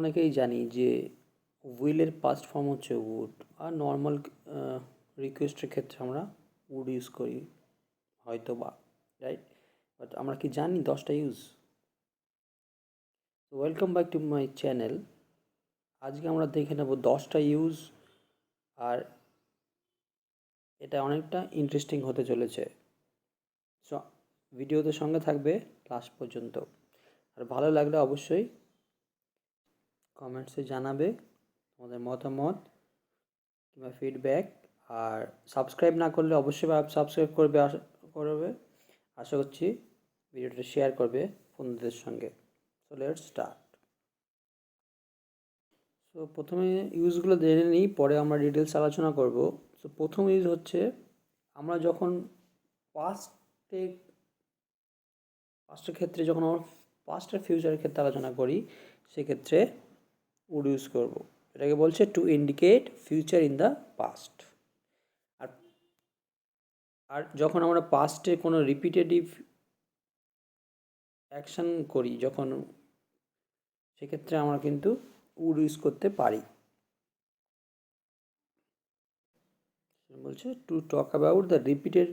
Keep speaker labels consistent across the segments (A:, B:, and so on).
A: অনেকেই জানি যে উইলের পাস্ট ফর্ম হচ্ছে উড, আর নর্মাল রিকোয়েস্টের ক্ষেত্রে আমরা উড ইউজ করি হয়তো বা, রাইট? বাট আমরা কি জানি 10টা use? Welcome back to my channel. আজকে আমরা দেখে নেব 10টা ইউজ, আর এটা অনেকটা ইন্টারেস্টিং হতে চলেছে। সো ভিডিওতে সঙ্গে থাকবে লাস্ট পর্যন্ত। আর ভালো লাগলে অবশ্যই কমেন্টসে জানাবে তোমাদের মতামত কিংবা ফিডব্যাক। আর সাবস্ক্রাইব না করলে অবশ্যই সাবস্ক্রাইব করবে। আশা করছি ভিডিওটা শেয়ার করবে বন্ধুদের সঙ্গে। So let's start. সো প্রথমে ইউজগুলো জেনে নিই, পরে আমরা ডিটেলস আলোচনা করব। সো প্রথম ইউজ হচ্ছে, আমরা যখন পাস্টে পাস্টের ক্ষেত্রে যখন আমরা পাস্ট আর ফিউচারের ক্ষেত্রে আলোচনা করি, সেক্ষেত্রে উড ইউজ করব। এটাকে বলছে to indicate future in the past. আর আর যখন আমরা পাস্টে কোনো রিপিটেটিভ অ্যাকশান করি, যখন সেক্ষেত্রে আমরা কিন্তু উড ইউজ করতে পারি। বলছে to talk about the repeated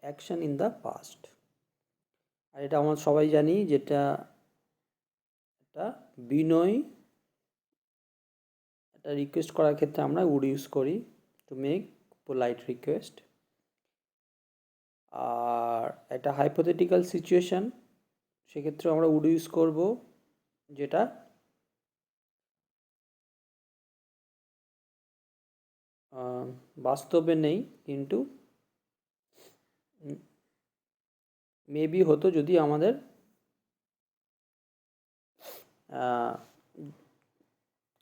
A: action in the past. আর এটা আমরা সবাই জানি, যেটা একটা বিনয়, একটা রিকোয়েস্ট করার ক্ষেত্রে আমরা উড ইউজ করি, টু মেক পোলাইট রিকোয়েস্ট। আর একটা হাইপোথেটিক্যাল সিচুয়েশান, সেক্ষেত্রে আমরা উড ইউজ করব, যেটা বাস্তবে নেই কিন্তু মেবি হতো যদি আমাদের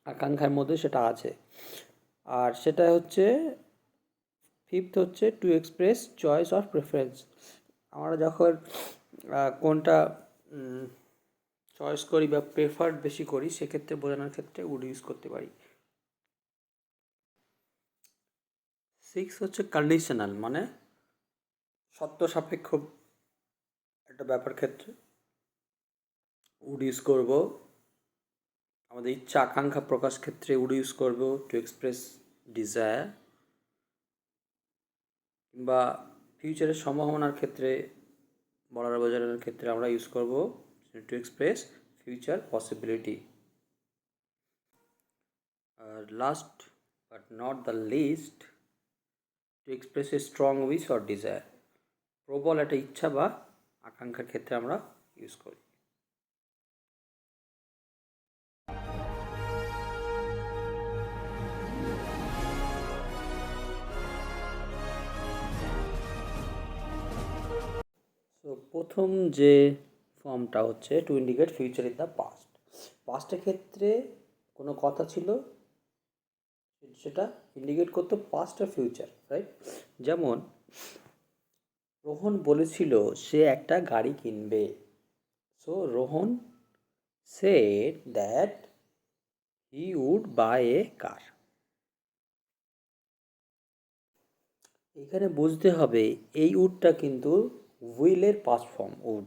A: আকাঙ্ক্ষার মধ্যে সেটা আছে। আর সেটা হচ্ছে ফিফথ হচ্ছে two express choice or preference. আমরা যখন কোনটা চয়েস করি বা প্রেফার্ড বেশি করি, সেক্ষেত্রে বোঝানোর ক্ষেত্রে উড ইউজ করতে পারি। সিক্স হচ্ছে কন্ডিশনাল, মানে সত্য সাপেক্ষ একটা ব্যাপার ক্ষেত্রে উড ইউজ করব। আমাদের ইচ্ছা আকাঙ্ক্ষা প্রকাশ ক্ষেত্রে উড ইউজ করব, টু এক্সপ্রেস ডিজায়ার। কিংবা ফিউচারের সম্ভাবনার ক্ষেত্রে বলার বোঝানোর ক্ষেত্রে আমরা ইউজ করব টু এক্সপ্রেস ফিউচার পসিবিলিটি। আর last but not the least, to express a strong wish or desire. প্রবল একটা ইচ্ছা বা আকাঙ্ক্ষার ক্ষেত্রে আমরা ইউজ করি। সো প্রথম যে ফর্মটা হচ্ছে to indicate future in the past. পাস্টের ক্ষেত্রে কোনো কথা ছিল, সেটা ইন্ডিকেট করতো পাস্ট আর ফিউচার, রাইট? যেমন রোহন বলেছিল সে একটা গাড়ি কিনবে। So Rohan said that he would buy a car. এখানে বুঝতে হবে এই উডটা কিন্তু উইলের পাস্ট ফর্ম উড।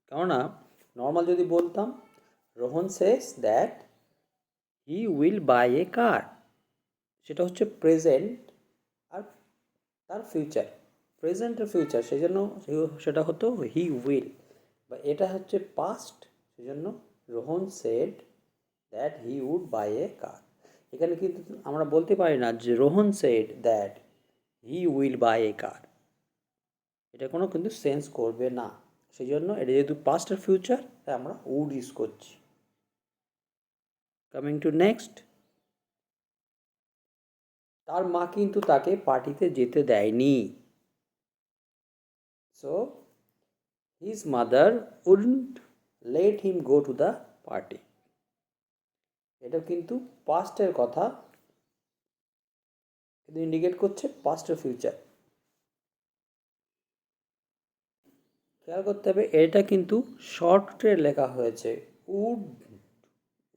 A: কেননা নর্মাল যদি বলতাম Rohan says that he will buy a car, সেটা হচ্ছে প্রেজেন্ট আর তার ফিউচার, প্রেজেন্ট আর ফিউচার, সেই জন্য সেটা হতো হি উইল। বা এটা হচ্ছে পাস্ট, সেই জন্য Rohan said that he would buy a car. এখানে কিন্তু আমরা বলতে পারি না যে Rohan said that he will buy a car, এটা কোনো কিন্তু সেন্স করবে না। সেই জন্য এটা যেহেতু পাস্ট আর ফিউচার, তাই আমরা উড ইউজ করছি। কামিং টু নেক্সট, তার মা কিন্তু তাকে পার্টিতে যেতে দেয়নি। So his mother wouldn't let him go to the party. এটা কিন্তু পাস্টের কথা, কিন্তু ইন্ডিকেট করছে পাস্ট আর ফিউচার। খেয়াল করতে হবে এটা কিন্তু শর্টে লেখা হয়েছে, would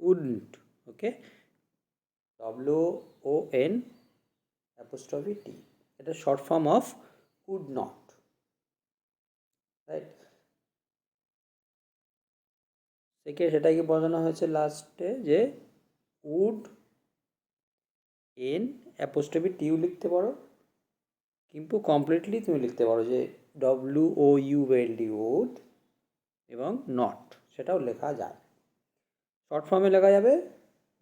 A: wouldn't, okay, WON apostrophe T। এটা short form of would not, right? সেটাকে বোঝানো হয়েছে লাস্টে যে উড এন অ্যাপোস্ট্রফি টিউ লিখতে পারো, কিন্তু কমপ্লিটলি তুমি লিখতে পারো যে WOULD উড এবং নট, সেটাও লেখা যায়, শর্ট ফর্মে লেখা যাবে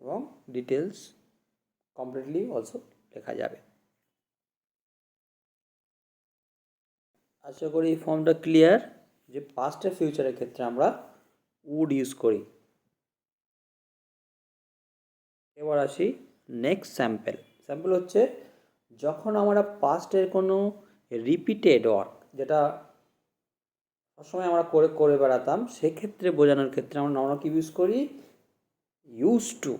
A: এবং ডিটেলস কমপ্লিটলি অলসো লেখা যাবে। আশা করি এই ফর্মটা ক্লিয়ার যে পাস্ট আর ফিউচারের ক্ষেত্রে আমরা উড ইউজ করি। এবার আসি নেক্সট স্যাম্পল হচ্ছে যখন আমরা পাস্টের কোনো রিপিটেড ওয়ার্ক, যেটা সবসময় আমরা করে করে বেড়াতাম, সেক্ষেত্রে বোঝানোর ক্ষেত্রে আমরা কি ইউজ করি? Use to,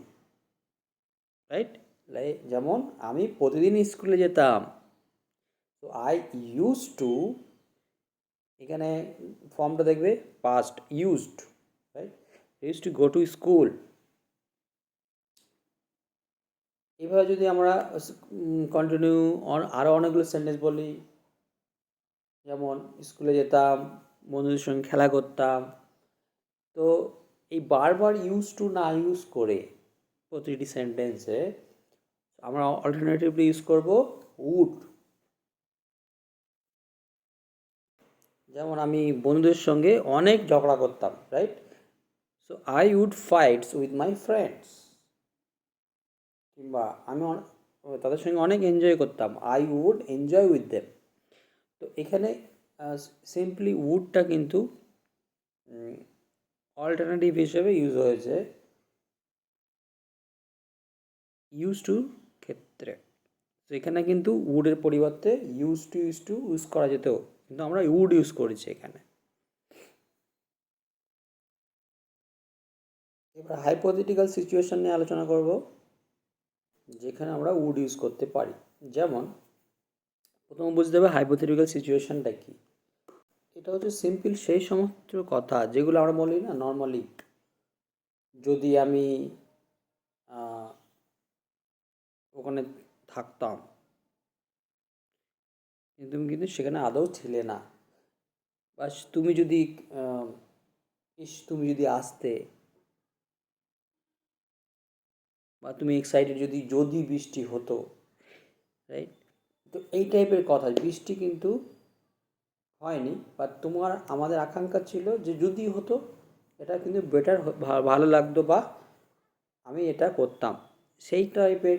A: right? যেমন আমি প্রতিদিন স্কুলে যেতাম, তো আই ইউজ টু, এখানে ফর্মটা দেখবে past used, right? Use to go to school. এভাবে যদি আমরা কন্টিনিউ আরও অনেকগুলো সেন্টেন্স বলি, যেমন স্কুলে যেতাম, বন্ধুদের সঙ্গে খেলা করতাম, তো এই বারবার ইউজ টু না ইউজ করে প্রতিটি সেন্টেন্সে আমরা অল্টারনেটিভলি ইউজ করব উড। যেমন আমি বন্ধুদের সঙ্গে অনেক ঝগড়া করতাম, right? So I would fights with my friends. কিংবা আমি তাদের সঙ্গে অনেক এনজয় করতাম, I would enjoy with them. তো এখানে সিম্পলি উডটা কিন্তু অল্টারনেটিভ হিসেবে ইউজ হয়েছে ইউজ টু ক্ষেত্রে। তো এখানে কিন্তু উডের পরিবর্তে ইউজ টু ইউজ করা যেত, কিন্তু আমরা উড ইউজ করেছি এখানে। এবার হাইপোথেটিক্যাল সিচুয়েশন নিয়ে আলোচনা করব, যেখানে আমরা উড ইউজ করতে পারি। যেমন প্রথমে বুঝতে হবে হাইপোথেটিক্যাল সিচুয়েশনটা কি। এটা হচ্ছে সিম্পল সেই সমস্ত কথা যেগুলো আমরা বলি না নর্মালি, যদি আমি ওখানে থাকতাম কিন্তু তুমি কিন্তু সেখানে আদৌ ছিলে না, বা তুমি যদি তুমি যদি আসতে, বা তুমি এক্সাইটেড যদি বৃষ্টি হতো, রাইট? তো এই টাইপের কথা, বৃষ্টি কিন্তু হয়নি, বা আমাদের আকাঙ্ক্ষা ছিল যে যদি হতো এটা কিন্তু বেটার, ভালো লাগতো, বা আমি এটা করতাম, সেই টাইপের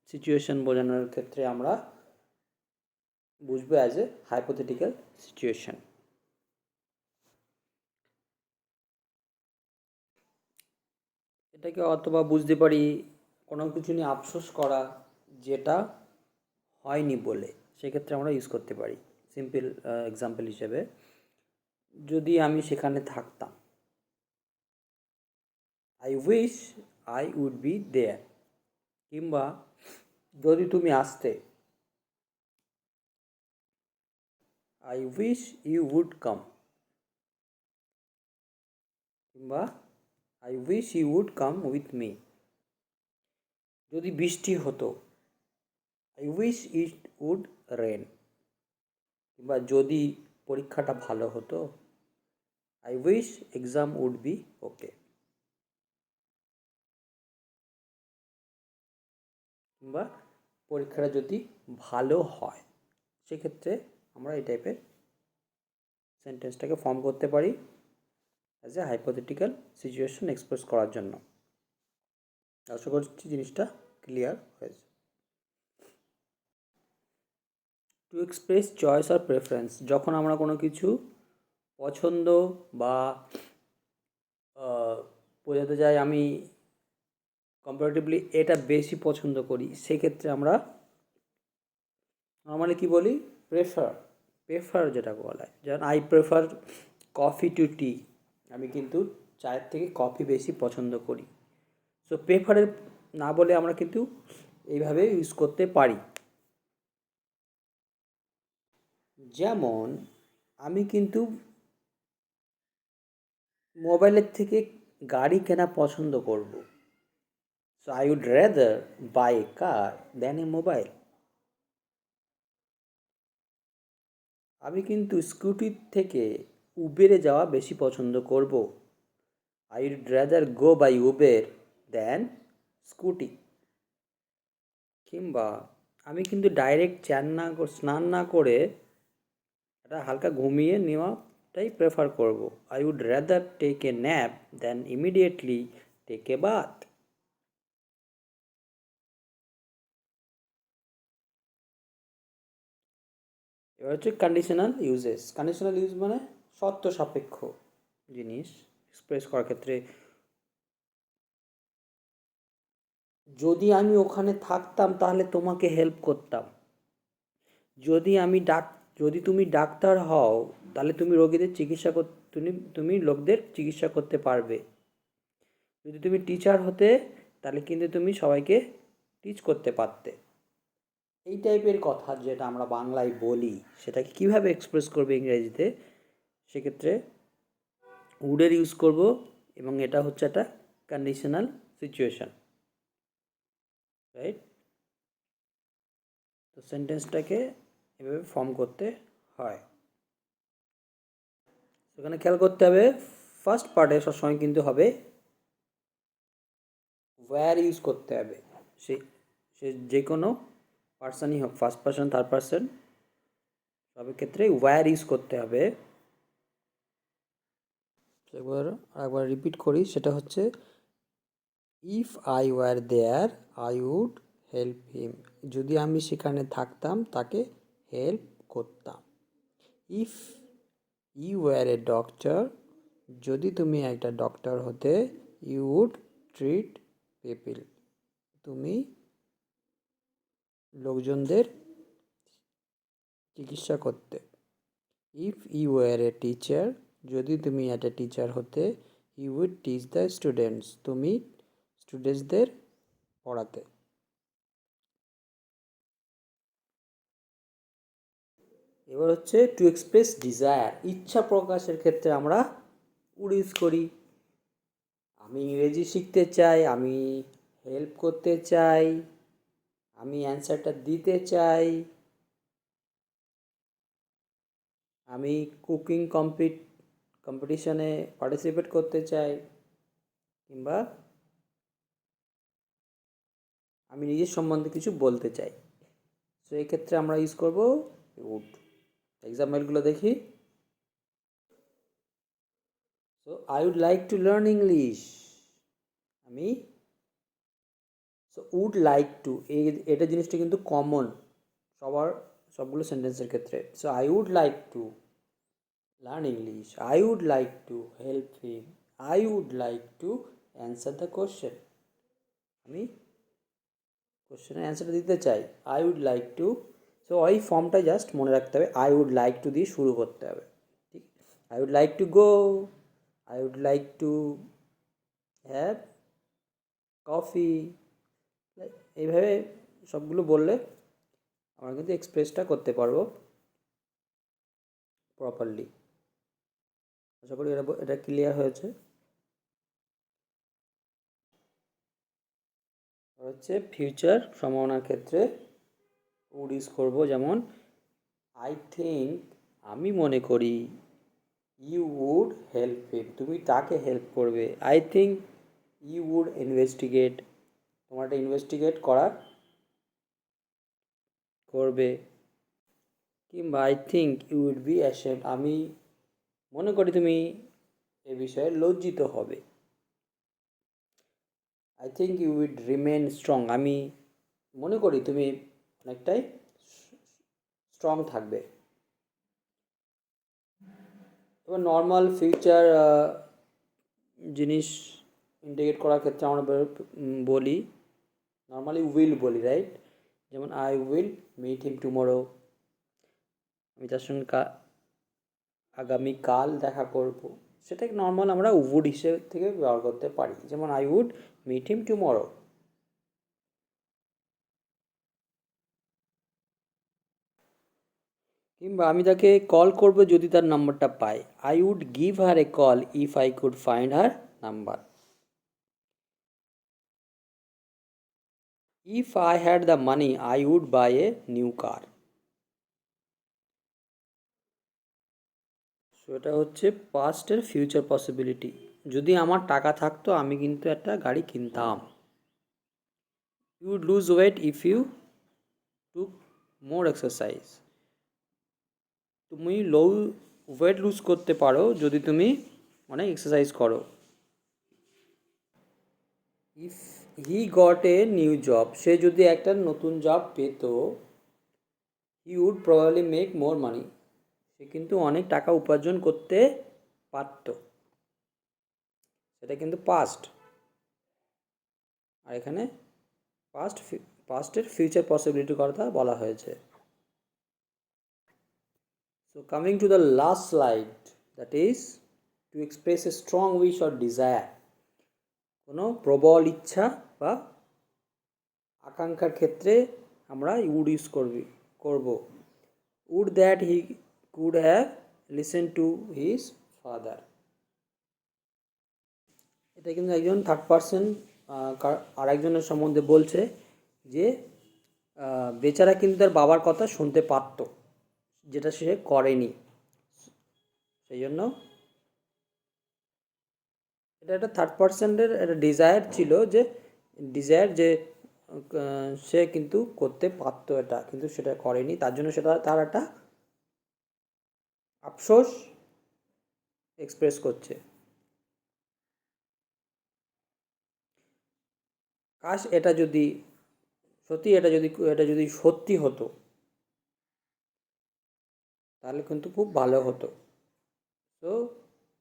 A: সিচুয়েশন বোঝানোর ক্ষেত্রে আমরা বুঝবো অ্যাজ এ হাইপোথেটিক্যাল সিচুয়েশন। এটাকে অথবা বুঝতে পারি কোনো কিছু নিয়ে আফসোস করা যেটা হয়নি বলে, সেক্ষেত্রে আমরা ইউজ করতে পারি। সিম্পল এক্সাম্পল হিসেবে, যদি আমি সেখানে থাকতাম, I wish I would be there. কিংবা যদি তুমি আসতে, I wish you would come. কিংবা I wish you would come with me. যদি বৃষ্টি হতো, I wish it would rain. কিংবা যদি পরীক্ষাটা ভালো হতো, I wish exam would be okay. কিংবা পরীক্ষাটা যদি ভালো হয়, সেক্ষেত্রে আমরা এই টাইপের সেন্টেন্সটাকে ফর্ম করতে পারি as a hypothetical situation express করার জন্য। আশা করছি জিনিসটা ক্লিয়ার হয়েছে। টু এক্সপ্রেস চয়েস আর প্রেফারেন্স, যখন আমরা কোনো কিছু পছন্দ বা বোঝাতে চাই আমি কম্পারেটিভলি এটা বেশি পছন্দ করি, সেক্ষেত্রে আমরা নর্মালি কী বলি? প্রেফার যেটা বলা হয়, যেমন আই প্রেফার কফি টু টি, আমি কিন্তু চায়ের থেকে কফি বেশি পছন্দ করি। সো প্রেফারের না বলে আমরা কিন্তু এইভাবে ইউজ করতে পারি। যেমন আমি কিন্তু মোবাইলের থেকে গাড়ি কেনা পছন্দ করব, so I would rather buy a car than a mobile. আমি কিন্তু স্কুটির থেকে উবেরে যাওয়া বেশি পছন্দ করব, I would rather go by Uber than Scooty. কিংবা আমি কিন্তু ডাইরেক্ট স্নান না করে এটা হালকা ঘুমিয়ে নেওয়াটাই প্রেফার করব। I would rather take a nap than immediately take a bath. এবার হচ্ছে কন্ডিশনাল ইউজেস। কন্ডিশনাল ইউজ মানে শর্ত সাপেক্ষ জিনিস এক্সপ্রেস করার ক্ষেত্রে, যদি আমি ওখানে থাকতাম তাহলে তোমাকে হেল্প করতাম। যদি আমি যদি তুমি ডাক্তার হও তাহলে তুমি রোগীদের তুমি লোকদের চিকিৎসা করতে পারবে। যদি তুমি টিচার হতে তাহলে কিন্তু তুমি সবাইকে টিচ করতে পারতে। এই টাইপের কথা যেটা আমরা বাংলায় বলি সেটাকে কীভাবে এক্সপ্রেস করবে ইংরেজিতে, সেক্ষেত্রে উডের ইউজ করব এবং এটা হচ্ছে একটা কন্ডিশনাল সিচুয়েশান, রাইট? তো সেন্টেন্সটাকে এভাবে ফর্ম করতে হয়। সেখানে খেয়াল করতে হবে ফার্স্ট পার্টে সবসময় কিন্তু হবে ওয়্যার ইউজ করতে হবে। সে সে যে কোনো পার্সনই হোক, ফার্স্ট পার্সন থার্ড পার্সন, সবের ক্ষেত্রে ওয়্যার ইউজ করতে হবে। একবার রিপিট করি, সেটা হচ্ছে if I were there I would help him. যদি আমি সেখানে থাকতাম তাকে হেল্প করতাম। If you were a doctor, যদি তুমি একটা ডক্টর হতে, ইউ উড ট্রিট পিপল, তুমি লোকজনদের চিকিৎসা করতে। If you were a teacher, যদি তুমি একটা টিচার হতে, you would teach the students, তুমি স্টুডেন্টসদের পড়াতে। এবার হচ্ছে টু এক্সপ্রেস ডিজায়ার, ইচ্ছা প্রকাশের ক্ষেত্রে আমরা উড ইউজ করি। আমি ইংরেজি শিখতে চাই, আমি হেল্প করতে চাই, আমি অ্যান্সারটা দিতে চাই, আমি কুকিং কম্পিটিশনে পার্টিসিপেট করতে চাই, কিংবা আমি নিজের সম্বন্ধে কিছু বলতে চাই। সো এই ক্ষেত্রে আমরা ইউজ করব উড। এক্সাম্পলগুলো দেখি। So I would like to learn English, আমি সো উড লাইক টু, এটা জিনিসটা কিন্তু কমন সবগুলো সেন্টেন্সের ক্ষেত্রে। So I would like to learn English, I would like to help him, I would like to answer the question, আমি কোশ্চেনের অ্যান্সারটা দিতে চাই। I would like to, so ওই ফর্মটা জাস্ট মনে রাখতে হবে, আই উড লাইক টু দিয়ে শুরু করতে হবে, ঠিক? I would like to go, I would like to have coffee, এইভাবে সবগুলো বললে আমরা কিন্তু এক্সপ্রেসটা করতে পারবো প্রপারলি। আশা করি এটা ক্লিয়ার হয়েছে। হচ্ছে ফিউচার সম্ভাবনার ক্ষেত্রে উড ইউজ করবো, যেমন আই থিঙ্ক, আমি মনে করি, ইউ উড হেল্প হিম, তুমি তাকে হেল্প করবে। I think you would investigate, তোমার একটা ইনভেস্টিগেট করবে। কিংবা I think you would be ashamed, আমি মনে করি তুমি এ বিষয়ে লজ্জিত হবে। I think you would remain strong, আমি মনে করি তুমি অনেকটাই স্ট্রং থাকবে। এবার নর্মাল ফিউচার জিনিস ইন্ডিকেট করার ক্ষেত্রে আমরা বলি, নর্মালি উইল বলি, রাইট? যেমন I will meet him tomorrow, আমি তার সঙ্গে আগামীকাল দেখা করব। সেটাকে নর্মাল আমরা উড হিসেবে থেকে ব্যবহার করতে পারি, যেমন I would meet him tomorrow. কিংবা আমি তাকে কল করব যদি তার নাম্বারটা পাই, I would give her a call if I could find her number. If I had the money I would buy a new car. So এটা হচ্ছে পাস্টের ফিউচার পসিবিলিটি। যদি আমার টাকা থাকতো আমি কিন্তু একটা গাড়ি কিনতাম। You would lose weight if you took more exercise. তুমি ওয়েট লুজ করতে পারো যদি তুমি অনেক এক্সারসাইজ করো। If he got a new job, সে যদি একটা নতুন জব পেত, he would probably make more money, সে কিন্তু অনেক টাকা উপার্জন করতে পারত। সেটা কিন্তু পাস্ট, আর এখানে পাস্টের ফিউচার পসিবিলিটির কথা বলা হয়েছে। So coming to the last slide, that is to express a strong wish or desire. কোনো প্রবল ইচ্ছা বা আকাঙ্ক্ষার ক্ষেত্রে আমরা উড ইউজ করব। Would that he could have listen to his father. এটা কিন্তু একজন থার্ড পারসন আর একজনের সম্বন্ধে বলছে যে বেচারা কিন্তু তার বাবার কথা শুনতে পারত, যেটা সে করেনি। সেই জন্য এটা একটা থার্ড পারসনের একটা ডিজায়ার ছিল, যে সে কিন্তু করতে পারত এটা, কিন্তু সেটা করেনি, তার জন্য সেটা তার একটা আফসোস এক্সপ্রেস করছে। কাশ এটা যদি সত্যি হতো তাহলে কিন্তু খুব ভালো হতো। So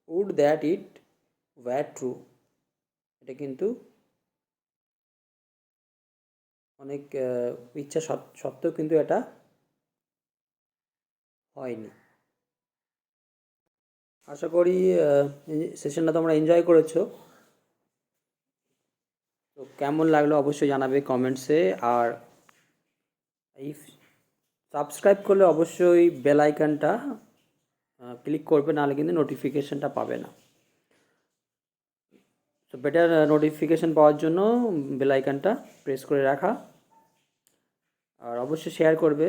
A: would that it were true, এটা কিন্তু অনেক ইচ্ছা সত্ত্বেও কিন্তু এটা হয়নি। আশা করি সেশনটা তোমরা এনজয় করেছো। তো কেমন লাগলো অবশ্যই জানাবে কমেন্টসে, আর এই সাবস্ক্রাইব করলে অবশ্যই বেল আইকনটা ক্লিক করবে, নাহলে কিন্তু নোটিফিকেশনটা পাবে না। তো বেটার নোটিফিকেশন পাওয়ার জন্য বেল আইকনটা প্রেস করে রাখা, আর অবশ্যই শেয়ার করবে।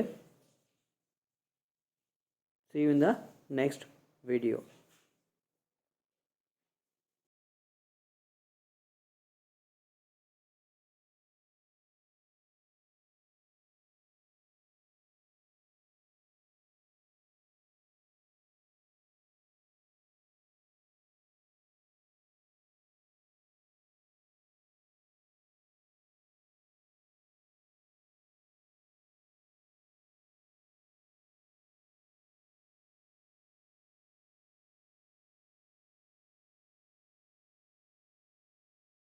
A: See you in the next video.